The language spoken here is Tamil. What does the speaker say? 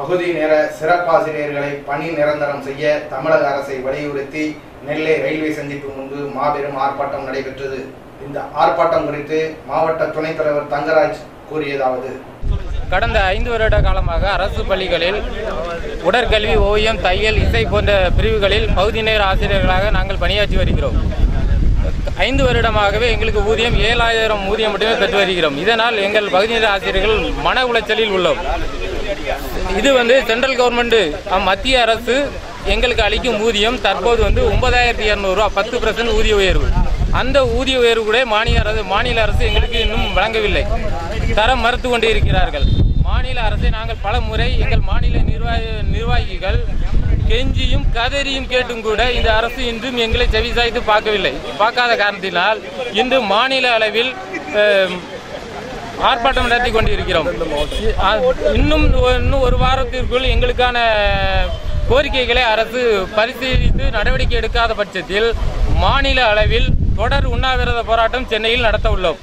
பகுதி நேர சிறப்பாசிரியர்களை பணி நிரந்தரம் செய்ய தமிழக அரசை வலியுறுத்தி நெல்லை ரயில்வே சந்திப்பு முன்பு மாபெரும் ஆர்ப்பாட்டம் நடைபெற்றது. இந்த ஆர்ப்பாட்டம் குறித்து மாவட்ட துணைத் தலைவர் தங்கராஜ் கூறியதாவது: கடந்த 5 வருட காலமாக அரசு பள்ளிகளில் உடற்கல்வி, ஓவியம், தையல், இசை போன்ற பிரிவுகளில் பகுதி நேர ஆசிரியர்களாக நாங்கள் பணியாற்றி வருகிறோம். 5 வருடமாகவே எங்களுக்கு ஊதியம் 7,000 ஊதியம் மட்டுமே பெற்று வருகிறோம். இதனால் எங்கள் பகுதி நேர ஆசிரியர்கள் மன உளைச்சலில் உள்ளோம். இது சென்ட்ரல் கவர்மெண்ட், மத்திய அரசு எங்களுக்கு அளிக்கும் ஊதியம் தற்போது 9,200 ரூபா, 10% ஊதிய உயர்வு. அந்த ஊதிய உயர்வு கூட மாநில அரசு எங்களுக்கு இன்னும் வழங்கவில்லை, தரம் மறுத்து கொண்டே இருக்கிறார்கள். மாநில அரசை நாங்கள் பல முறை எங்கள் மாநில நிர்வாகிகள் கெஞ்சியும் கதறியும் கேட்டும் கூட இந்த அரசு இன்றும் எங்களை செவிசாய்த்து பார்க்காத காரணத்தினால் இன்று மாநில அளவில் ஆர்ப்பாட்டம் நடத்தி கொண்டிருக்கிறோம். இன்னும் ஒரு வாரத்திற்குள் எங்களுக்கான கோரிக்கைகளை அரசு பரிசீலித்து நடவடிக்கை எடுக்காத பட்சத்தில் மாநில அளவில் தொடர் உண்ணாவிரத போராட்டம் சென்னையில் நடத்த உள்ளோம்.